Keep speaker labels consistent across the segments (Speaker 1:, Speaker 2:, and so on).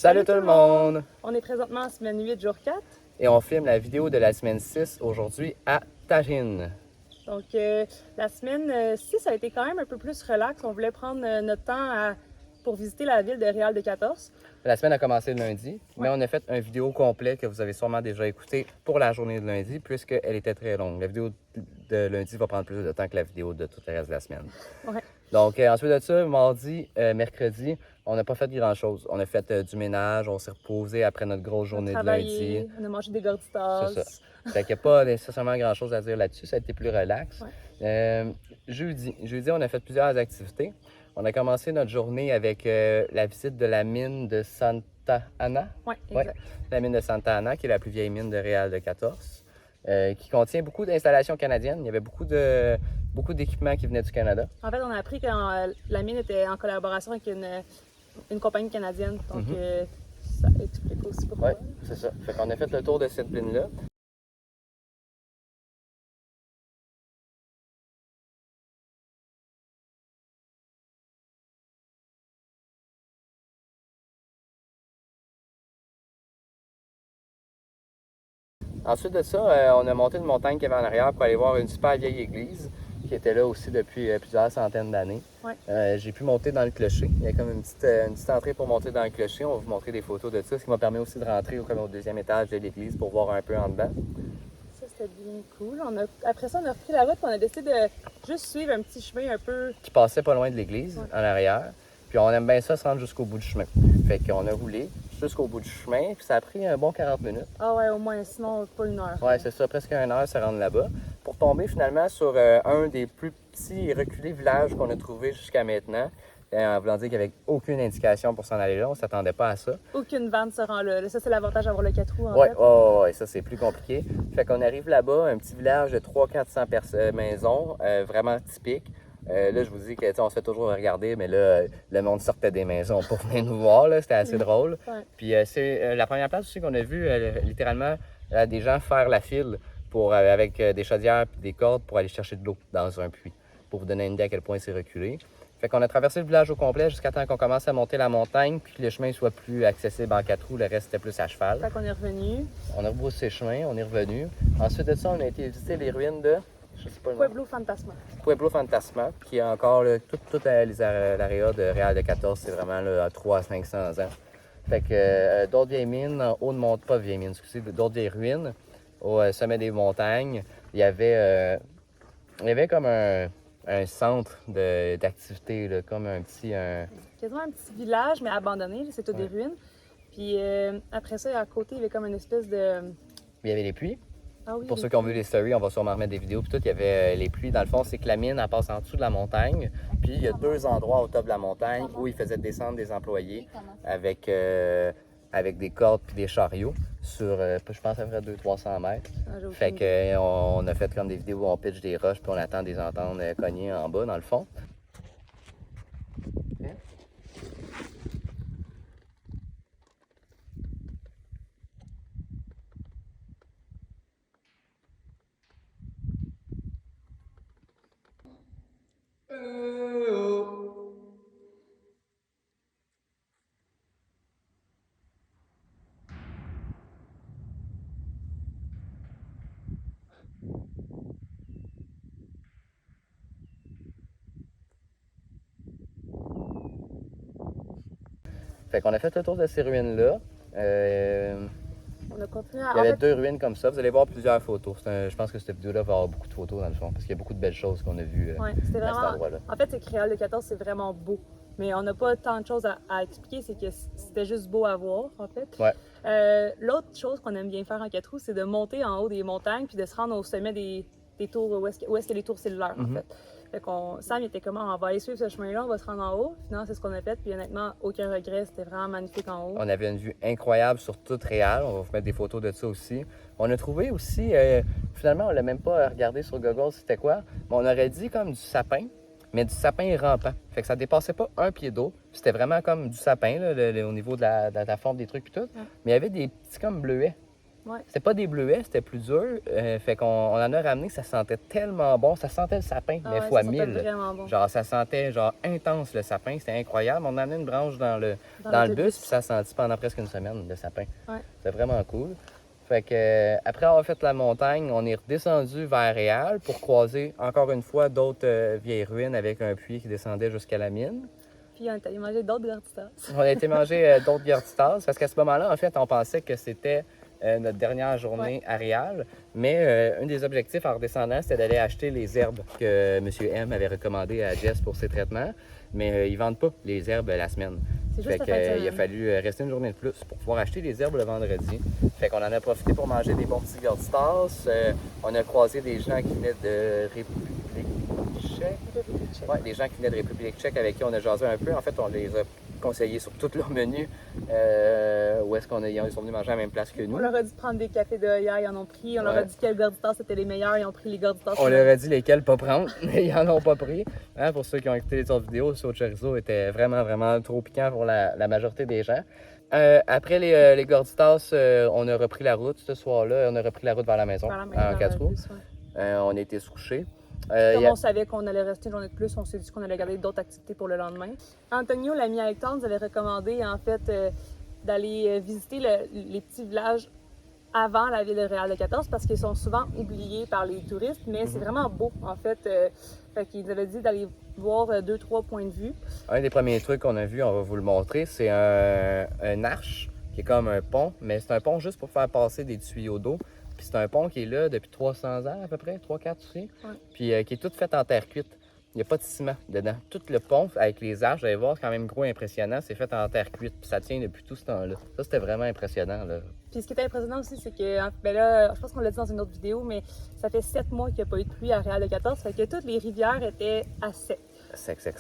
Speaker 1: Salut tout le monde!
Speaker 2: On est présentement en semaine 8, jour 4.
Speaker 1: Et on filme la vidéo de la semaine 6 aujourd'hui à Tallinn.
Speaker 2: Donc, la semaine 6 a été quand même un peu plus relax. On voulait prendre notre temps pour visiter la ville de Real de 14.
Speaker 1: La semaine a commencé le lundi, mais on a fait une vidéo complète que vous avez sûrement déjà écoutée pour la journée de lundi, puisqu'elle était très longue. La vidéo de lundi va prendre plus de temps que la vidéo de tout le reste de la semaine.
Speaker 2: Ouais.
Speaker 1: Donc, ensuite de ça, mardi, mercredi, on n'a pas fait grand-chose. On a fait du ménage, on s'est reposé après notre grosse journée de lundi.
Speaker 2: On a mangé des gorditas.
Speaker 1: C'est ça. Fait qu'il n'y a pas nécessairement grand-chose à dire là-dessus. Ça a été plus relax.
Speaker 2: Ouais.
Speaker 1: Jeudi, on a fait plusieurs activités. On a commencé notre journée avec la visite de la mine de Santa Ana.
Speaker 2: Oui, exact.
Speaker 1: Ouais, la mine de Santa Ana, qui est la plus vieille mine de Real de 14, qui contient beaucoup d'installations canadiennes. Il y avait beaucoup d'équipements qui venaient du Canada.
Speaker 2: En fait, on a appris que la mine était en collaboration avec une compagnie canadienne. Donc, ça explique aussi pourquoi.
Speaker 1: Oui, c'est ça. Fait qu'on a fait le tour de cette mine-là. Ensuite de ça, on a monté une montagne qui avait en arrière pour aller voir une super vieille église qui était là aussi depuis plusieurs centaines d'années.
Speaker 2: Ouais.
Speaker 1: J'ai pu monter dans le clocher. Il y a comme une petite entrée pour monter dans le clocher. On va vous montrer des photos de ça, ce qui m'a permis aussi de rentrer comme au deuxième étage de l'église pour voir un peu en dedans.
Speaker 2: Ça, c'était bien cool. Après ça, on a repris la route et on a décidé de juste suivre un petit chemin un peu...
Speaker 1: Qui passait pas loin de l'église, en arrière. Puis on aime bien ça se rendre jusqu'au bout du chemin. Fait qu'on a roulé jusqu'au bout du chemin, puis ça a pris un bon 40 minutes.
Speaker 2: Ah ouais, au moins, sinon pas une heure.
Speaker 1: Ouais, c'est ça, presque une heure se rendre là-bas. Pour tomber finalement sur un des plus petits et reculés villages qu'on a trouvé jusqu'à maintenant. En voulant dire qu'il n'y avait aucune indication pour s'en aller là, on ne s'attendait pas à ça.
Speaker 2: Aucune vanne se rend là. Ça, c'est l'avantage d'avoir le 4 roues, en
Speaker 1: Ouais,
Speaker 2: fait.
Speaker 1: ouais, ça c'est plus compliqué. Fait qu'on arrive là-bas, un petit village de 300-400 maisons, vraiment typique. Là, je vous dis que on se fait toujours regarder, mais là, le monde sortait des maisons pour venir nous voir. C'était assez drôle.
Speaker 2: Ouais.
Speaker 1: Puis c'est la première place aussi qu'on a vu littéralement des gens faire la file avec des chaudières et des cordes pour aller chercher de l'eau dans un puits, pour vous donner une idée à quel point c'est reculé. Fait qu'on a traversé le village au complet jusqu'à temps qu'on commence à monter la montagne, puis que le chemin soit plus accessible en 4 roues, le reste c'était plus à cheval.
Speaker 2: Fait qu'on est revenu.
Speaker 1: On a rebroussé le chemin, on est revenu. Ensuite de ça, on a été visiter les ruines de... Je sais pas le nom.
Speaker 2: Pueblo Fantasma.
Speaker 1: Pueblo Fantasma, qui est encore toute l'area de Real de 14, c'est vraiment là, à 300 à 500 ans. Fait que d'autres vieilles mines, en haut de montagne, pas vieilles mines, excusez, d'autres vieilles ruines, au sommet des montagnes, il y avait comme un centre d'activité, comme un petit...
Speaker 2: Quasiment un petit village, mais abandonné. C'est tout des ruines. Puis après ça, à côté, il y avait comme une espèce de...
Speaker 1: Il y avait les puits.
Speaker 2: Ah oui,
Speaker 1: Pour ceux qui ont vu les stories, on va sûrement remettre des vidéos. Puis tout, il y avait les puits. Dans le fond, c'est que la mine, elle passe en dessous de la montagne. Puis il y a 2 endroits au top de la montagne où ils faisaient descendre des employés avec des cordes puis des chariots sur, je pense, à peu près 200-300 mètres. Fait qu'on a fait comme des vidéos où on pitch des roches puis on attend des entendre cogner en bas, dans le fond. Fait qu'on a fait le tour de ces ruines-là.
Speaker 2: On a continué
Speaker 1: Il y avait 2 ruines comme ça. Vous allez voir plusieurs photos. Je pense que cette vidéo-là va avoir beaucoup de photos dans le fond, parce qu'il y a beaucoup de belles choses qu'on a vues
Speaker 2: c'était
Speaker 1: à cet
Speaker 2: vraiment...
Speaker 1: endroit-là.
Speaker 2: En fait, c'est que Real de 14, c'est vraiment beau. Mais on n'a pas tant de choses à expliquer, c'est que c'était juste beau à voir, en fait.
Speaker 1: Ouais.
Speaker 2: L'autre chose qu'on aime bien faire en 4 roues, c'est de monter en haut des montagnes puis de se rendre au sommet des tours, où est-ce qu'il y a les tours cellulaires, en fait. Fait Sam, il était comment? On va aller suivre ce chemin-là, on va se rendre en haut. Finalement, c'est ce qu'on a fait. Puis honnêtement, aucun regret. C'était vraiment magnifique en haut.
Speaker 1: On avait une vue incroyable sur toute Réal. On va vous mettre des photos de ça aussi. On a trouvé aussi, finalement, on l'a même pas regardé sur Google c'était quoi, mais on aurait dit comme du sapin, mais du sapin rampant. Fait que ça dépassait pas 1 pied d'eau. C'était vraiment comme du sapin là, au niveau de la forme des trucs et tout. Mais il y avait des petits comme bleuets
Speaker 2: Ouais.
Speaker 1: C'était pas des bleuets, c'était plus dur. Fait qu'on en a ramené, ça sentait tellement bon. Ça sentait le sapin, mais
Speaker 2: Ouais,
Speaker 1: fois
Speaker 2: ça sentait
Speaker 1: 1000.
Speaker 2: vraiment bon.
Speaker 1: Genre, ça sentait genre intense le sapin, c'était incroyable. On a amené une branche dans le
Speaker 2: l'autobus.
Speaker 1: bus, puis ça a senti pendant presque une semaine, le sapin.
Speaker 2: Ouais.
Speaker 1: C'était vraiment cool. Fait que après avoir fait la montagne, on est redescendu vers Réal pour croiser encore une fois d'autres vieilles ruines avec un puits qui descendait jusqu'à la mine.
Speaker 2: Puis on est allé manger d'autres gorditas.
Speaker 1: On a été manger d'autres gorditas parce qu'à ce moment-là, en fait, on pensait que c'était notre dernière journée à Réal. Mais un des objectifs en redescendant, c'était d'aller acheter les herbes que M. M avait recommandées à Jess pour ses traitements. Mais ils ne vendent pas les herbes la semaine.
Speaker 2: C'est
Speaker 1: Fait
Speaker 2: juste
Speaker 1: qu'il a fallu rester une journée de plus pour pouvoir acheter les herbes le vendredi. Fait qu'on en a profité pour manger des bons petits gorditas. On a croisé des gens qui venaient de République tchèque. Ouais, des gens qui venaient de République tchèque avec qui on a jasé un peu. En fait, on les a conseillés sur tout leur menu. Où est-ce ils sont venus manger à la même place que nous.
Speaker 2: On leur a dit de prendre des cafés de hier, ils en ont pris. On leur a dit quels gorditas c'était les meilleurs, ils ont pris les gorditas.
Speaker 1: On leur a dit lesquels pas prendre, mais ils en ont pas pris. Hein, pour ceux qui ont écouté les autres vidéos, ce chorizo était vraiment, vraiment trop piquant pour la majorité des gens. Après les gorditas, on a repris la route ce soir-là. On a repris la route vers la maison, en 4 roues. On a été se coucher.
Speaker 2: Comme on savait qu'on allait rester une journée de plus, on s'est dit qu'on allait garder d'autres activités pour le lendemain. Antonio, l'ami à Hector, nous avait recommandé en fait d'aller visiter les petits villages avant la ville de Réal de 14 parce qu'ils sont souvent oubliés par les touristes, mais c'est vraiment beau en fait. Fait qu'il nous avait dit d'aller voir 2-3 points de vue.
Speaker 1: Un des premiers trucs qu'on a vu, on va vous le montrer, c'est un arche qui est comme un pont, mais c'est un pont juste pour faire passer des tuyaux d'eau. Puis c'est un pont qui est là depuis 300 ans à peu près, 3-4 aussi.
Speaker 2: Ouais.
Speaker 1: Puis qui est tout fait en terre cuite. Il n'y a pas de ciment dedans. Tout le pont avec les arches, vous allez voir, c'est quand même gros et impressionnant. C'est fait en terre cuite. Puis ça tient depuis tout ce temps-là. Ça, c'était vraiment impressionnant. Là.
Speaker 2: Puis ce qui était impressionnant aussi, c'est que, ben là, je pense qu'on l'a dit dans une autre vidéo, mais ça fait 7 mois qu'il n'y a pas eu de pluie à Réal de 14. Fait que toutes les rivières étaient à sec.
Speaker 1: Sec.
Speaker 2: Sec.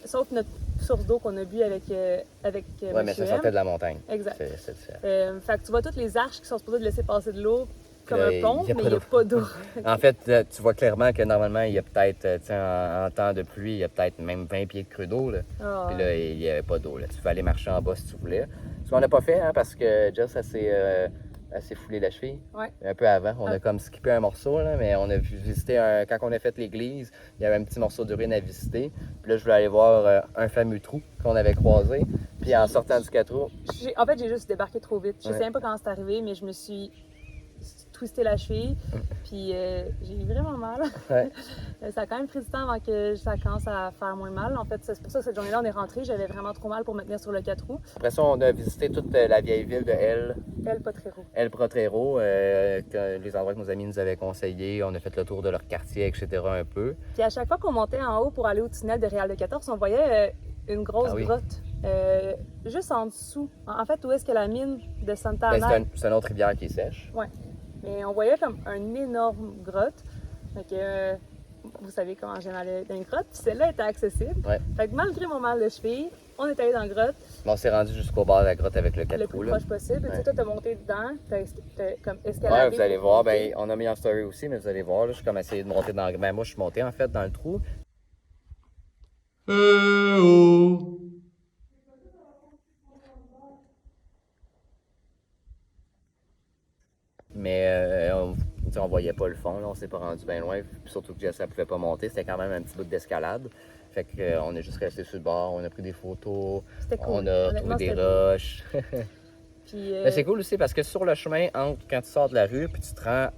Speaker 2: Sauf notre source d'eau qu'on a bu avec
Speaker 1: Oui, mais ça sortait de la montagne.
Speaker 2: Exact.
Speaker 1: C'est
Speaker 2: fait que tu vois toutes les arches qui sont supposées de laisser passer de l'eau comme un pont, mais il n'y a
Speaker 1: d'eau.
Speaker 2: pas d'eau.
Speaker 1: En fait, tu vois clairement que normalement, il y a peut-être, en temps de pluie, il y a peut-être même 20 pieds de creux d'eau. Là.
Speaker 2: Oh,
Speaker 1: Puis là, il n'y avait pas d'eau. Là. Tu peux aller marcher en bas si tu voulais. Ce qu'on n'a pas fait, hein, parce que Jess, elle s'est foulée la cheville un peu avant. On a comme skippé un morceau, là, mais on a visité, quand on a fait l'église, il y avait un petit morceau d'urine à visiter. Puis là, je voulais aller voir un fameux trou qu'on avait croisé. Puis en sortant du 4 roues...
Speaker 2: En fait, j'ai juste débarqué trop vite. Je sais même pas quand c'est arrivé, mais je me suis twisté la cheville, puis j'ai eu vraiment mal.
Speaker 1: Ouais.
Speaker 2: Ça a quand même pris du temps avant que ça commence à faire moins mal. En fait, c'est pour ça que cette journée-là, on est rentré. J'avais vraiment trop mal pour me tenir sur le 4 roues.
Speaker 1: Après ça, on a visité toute la vieille ville de
Speaker 2: El Potrero.
Speaker 1: El Potrero, les endroits que nos amis nous avaient conseillés. On a fait le tour de leur quartier, etc. un peu.
Speaker 2: Puis à chaque fois qu'on montait en haut pour aller au tunnel de Réal de 14, on voyait une grosse grotte. Juste en dessous. En fait, où est-ce que la mine de Santa Ana...
Speaker 1: C'est une autre rivière qui est sèche.
Speaker 2: Oui. Mais on voyait comme une énorme grotte. Fait que, vous savez comment j'aime aller dans une grotte. Puis celle-là était accessible.
Speaker 1: Ouais.
Speaker 2: Fait que malgré mon mal de cheville, on est allé dans la grotte.
Speaker 1: On s'est rendu jusqu'au bord de la grotte avec le 4
Speaker 2: Le
Speaker 1: roues.
Speaker 2: plus proche possible.
Speaker 1: Ouais.
Speaker 2: Tu sais, toi, t'as monté dedans. T'as comme escaladé.
Speaker 1: Ouais, vous allez voir. Ben, on a mis en story aussi, mais vous allez voir. Là, je suis comme essayé de monter dans... Ben, moi, je suis monté, en fait, dans le trou. Mais on voyait pas le fond, là, on s'est pas rendu bien loin. Puis surtout que Jess, elle pouvait pas monter, c'était quand même un petit bout d'escalade. Fait qu'on est juste resté sur le bord, on a pris des photos,
Speaker 2: C'était cool.
Speaker 1: on a trouvé des roches.
Speaker 2: Puis,
Speaker 1: Mais c'est cool aussi parce que sur le chemin, quand tu sors de la rue puis tu te rends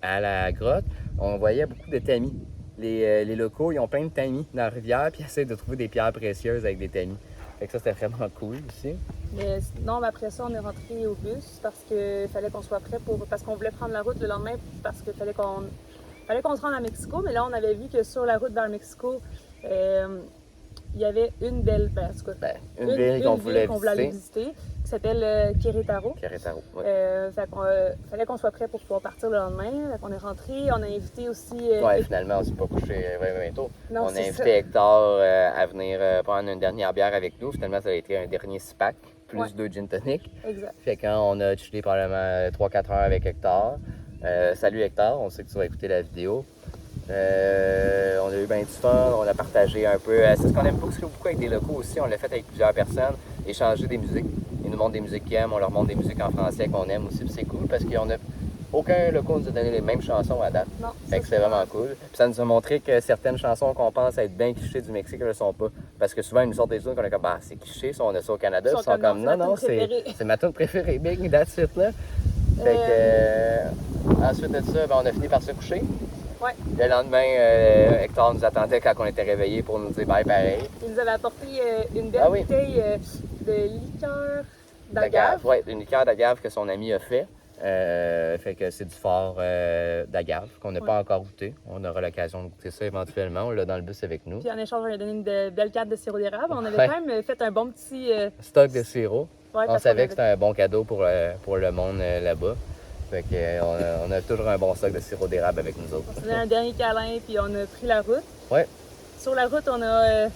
Speaker 1: à la grotte, on voyait beaucoup de tamis. Les locaux, ils ont plein de tamis dans la rivière puis ils essaient de trouver des pierres précieuses avec des tamis. Fait que ça, c'était vraiment cool aussi.
Speaker 2: Mais non, après ça, on est rentré au bus parce qu'il fallait qu'on soit prêt parce qu'on voulait prendre la route le lendemain parce qu'il fallait qu'on se rende à Mexico. Mais là, on avait vu que sur la route vers Mexico, il y avait une belle,
Speaker 1: une ville qu'on voulait
Speaker 2: aller visiter qui s'appelle Querétaro.
Speaker 1: Querétaro, oui.
Speaker 2: Fallait qu'on soit prêt pour pouvoir partir le lendemain. On est rentré, on a invité aussi...
Speaker 1: Finalement, on s'est pas couché vraiment tôt.
Speaker 2: Non,
Speaker 1: on a invité Hector à venir prendre une dernière bière avec nous. Finalement, ça a été un dernier SPAC, plus 2 gin tonic.
Speaker 2: Exact.
Speaker 1: Fait quand on a chillé probablement 3-4 heures avec Hector. Salut Hector, on sait que tu vas écouter la vidéo. On a eu bien du fun, on a partagé un peu. C'est ce qu'on aime beaucoup avec des locaux aussi. On l'a fait avec plusieurs personnes, échanger des musiques. Ils nous montrent des musiques qu'ils aiment, on leur montre des musiques en français qu'on aime aussi. Puis c'est cool parce qu'on a aucun local nous a donné les mêmes chansons à date.
Speaker 2: Non,
Speaker 1: Fait que c'est vraiment cool. Puis ça nous a montré que certaines chansons qu'on pense être bien clichés du Mexique ne le sont pas. Parce que souvent, ils nous sortent des tunes qu'on est comme, bah, c'est cliché, ça, on a ça au Canada. Puis ils sont comme, non, c'est ma tune préférée, Big, that's it, là. Fait que, ensuite de ça, ben, on a fini par se coucher.
Speaker 2: Ouais.
Speaker 1: Le lendemain, Hector nous attendait quand on était réveillés pour nous dire bye pareil.
Speaker 2: Il nous avait apporté une belle bouteille de liqueur d'agave.
Speaker 1: Oui, une liqueur d'agave que son ami a fait. Fait que c'est du fort d'agave qu'on n'a pas encore goûté. On aura l'occasion de goûter ça éventuellement. On l'a dans le bus avec nous.
Speaker 2: Puis en échange, on lui a donné une belle carte de sirop d'érable. On avait quand même fait un bon petit...
Speaker 1: stock de sirop.
Speaker 2: Ouais,
Speaker 1: on savait que c'était un bon cadeau pour le monde là-bas. Fait que, on a toujours un bon stock de sirop d'érable avec nous autres.
Speaker 2: On s'est donné un dernier câlin, puis on a pris la route.
Speaker 1: Ouais.
Speaker 2: Sur la route, on a...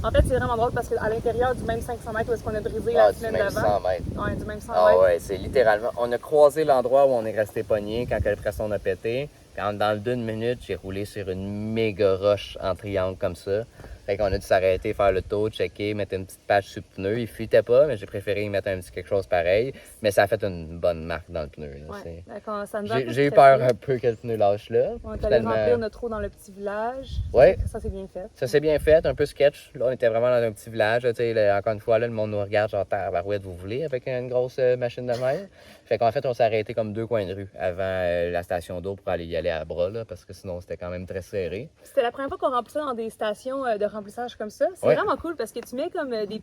Speaker 2: En fait, c'est vraiment drôle parce qu'à l'intérieur du même 500 mètres où est-ce qu'on a brisé la semaine d'avant.
Speaker 1: 100 mètres.
Speaker 2: Ouais, du même 100
Speaker 1: Ah
Speaker 2: mètres.
Speaker 1: ouais, c'est littéralement... On a croisé l'endroit où on est resté pogné quand le pression a pété. Quand dans le 2 minutes, j'ai roulé sur une méga roche en triangle comme ça. Fait qu'on a dû s'arrêter, faire le tour, checker, mettre une petite patch sur le pneu. Il fuitait pas, mais j'ai préféré y mettre un petit quelque chose pareil. Mais ça a fait une bonne marque dans le pneu.
Speaker 2: Ouais, ça nous a
Speaker 1: j'ai eu peur un peu que le pneu lâche là.
Speaker 2: On est allé remplir notre eau dans le petit village.
Speaker 1: Ouais.
Speaker 2: Ça s'est bien fait.
Speaker 1: Ça s'est bien fait, un peu sketch. Là, on était vraiment dans un petit village. Encore une fois, là, le monde nous regarde, genre, tabarouette, vous voulez, avec une grosse machine de mer. Fait qu'en fait, on s'est arrêté comme 2 coins de rue avant la station d'eau pour aller y aller à bras, là, parce que sinon, c'était quand même très serré.
Speaker 2: C'était la première fois qu'on remplissait dans des stations de remplissage comme ça. C'est vraiment cool parce que tu mets comme du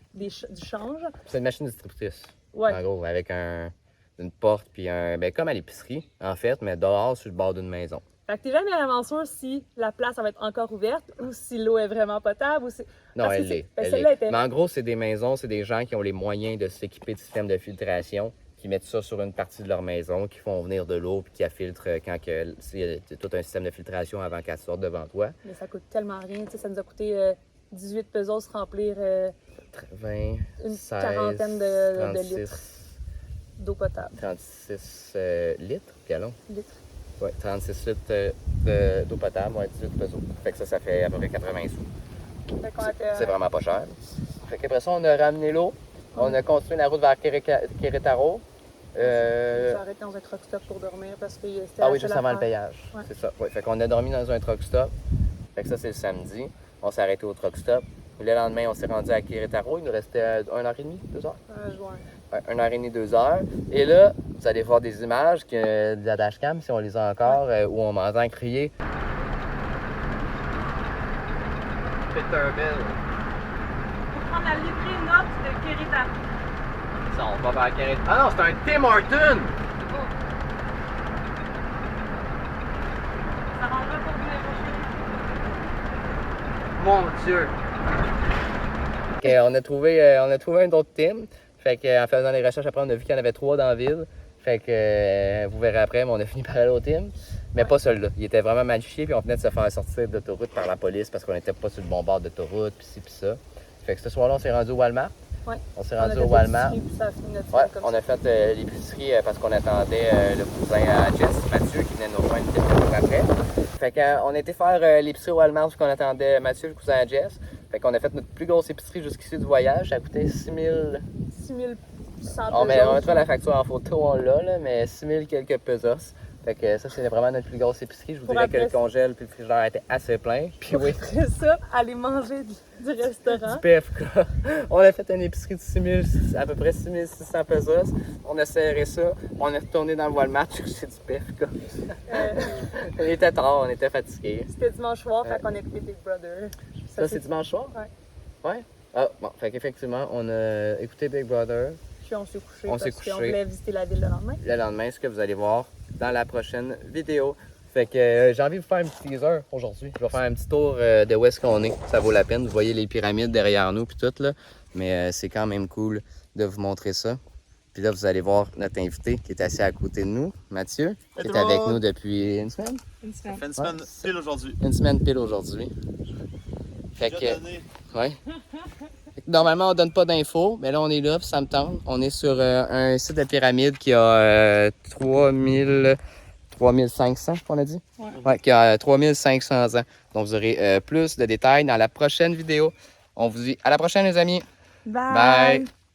Speaker 2: change.
Speaker 1: C'est une machine distributrice.
Speaker 2: Ouais.
Speaker 1: En gros, avec une porte, puis comme à l'épicerie, en fait, mais dehors, sur le bord d'une maison.
Speaker 2: Fait que t'es jamais vraiment sûr si la place va être encore ouverte ou si l'eau est vraiment potable. Ou si...
Speaker 1: Non, elle l'est. Mais en gros, c'est des maisons, c'est des gens qui ont les moyens de s'équiper de systèmes de filtration, qui mettent ça sur une partie de leur maison, qui font venir de l'eau, puis qui la filtrent quand c'est tout un système de filtration avant qu'elle sorte devant toi.
Speaker 2: Mais ça coûte tellement rien. Ça nous a coûté 18 pesos remplir
Speaker 1: 20,
Speaker 2: une
Speaker 1: 16,
Speaker 2: quarantaine
Speaker 1: 36,
Speaker 2: de litres d'eau potable.
Speaker 1: 36 litres, gallons?
Speaker 2: Litres.
Speaker 1: Oui, 36 litres d'eau potable, ouais, 18 pesos. Fait que ça fait à peu près 80 sous. C'est vraiment pas cher. Fait qu'après ça, on a ramené l'eau. On a continué la route vers Querétaro.
Speaker 2: On s'est arrêté dans un truck stop pour dormir parce que c'était
Speaker 1: ah oui, juste avant le payage.
Speaker 2: Ouais.
Speaker 1: C'est ça. Ouais. Fait qu'on a dormi dans un truck stop. Fait que ça, c'est le samedi. On s'est arrêté au truck stop. Le lendemain, on s'est rendu à Querétaro. Il nous restait 1h30, 2 heures. Ouais, 1h30, 2 heures. Et là, vous allez voir des images de la dashcam, si on les a encore, où on m'entend crier. Peterbilt.
Speaker 2: Pour prendre la livrée nord de Querétaro.
Speaker 1: Ça, on va vers Querétaro. Ah non, c'est un Tim Hortons!
Speaker 2: Ça rendra pour venir
Speaker 1: Mon Dieu! Okay, on a trouvé un autre Tim. Fait qu'en faisant les recherches, après, on a vu qu'il y en avait 3 dans la ville. Fait que vous verrez après, mais on a fini par aller au Tim. Mais pas celui-là. Il était vraiment magnifié, puis on venait de se faire sortir d'autoroute par la police parce qu'on n'était pas sur le bon bord d'autoroute, puis ci, puis ça. Fait que ce soir-là, on s'est rendu au Walmart.
Speaker 2: Ouais.
Speaker 1: On s'est rendu au Walmart.
Speaker 2: Ouais,
Speaker 1: on a fait l'épicerie parce qu'on attendait le cousin à Jess, Mathieu, qui venait nous rejoindre quelques jours après. Fait qu'on a été faire l'épicerie au Walmart parce qu'on attendait Mathieu, le cousin à Jess. Fait qu'on a fait notre plus grosse épicerie jusqu'ici du voyage. Ça a coûté 6100 pesos. On mettra la facture en photo, on l'a, là, mais 6000 quelques pesos. Fait que ça, c'est vraiment notre plus grosse épicerie. Je vous dirais que le congèle puis le frigidaire était assez plein. Puis oui.
Speaker 2: Après ça, aller manger du restaurant.
Speaker 1: Du PFK. On a fait une épicerie de à peu près 6600 pesos. On a serré ça. On est retourné dans le Walmart chercher du PFK. Il était tard, on était fatigués.
Speaker 2: C'était dimanche soir, fait qu'on a écouté Big Brother.
Speaker 1: Ça c'est dimanche soir?
Speaker 2: Ouais.
Speaker 1: Ouais? Ah, bon, fait qu'effectivement, on a écouté Big Brother.
Speaker 2: Puis on s'est couché
Speaker 1: qu'on
Speaker 2: voulait visiter la ville le lendemain.
Speaker 1: Le lendemain, ce que vous allez voir dans la prochaine vidéo. Fait que j'ai envie de vous faire un petit teaser aujourd'hui. Je vais faire un petit tour de où est-ce qu'on est. Ça vaut la peine. Vous voyez les pyramides derrière nous puis tout là. Mais c'est quand même cool de vous montrer ça. Puis là, vous allez voir notre invité qui est assis à côté de nous, Mathieu, qui est avec nous depuis une semaine.
Speaker 3: Ça fait une semaine pile aujourd'hui.
Speaker 1: Une semaine pile aujourd'hui. Fait que, ouais. Normalement, on donne pas d'infos, mais là, on est là, puis ça me tente. On est sur un site de pyramide qui a 3500, je crois qu'on a dit? Ouais, qui a 3500 ans. Donc, vous aurez plus de détails dans la prochaine vidéo. On vous dit à la prochaine, les amis.
Speaker 2: Bye!
Speaker 1: Bye.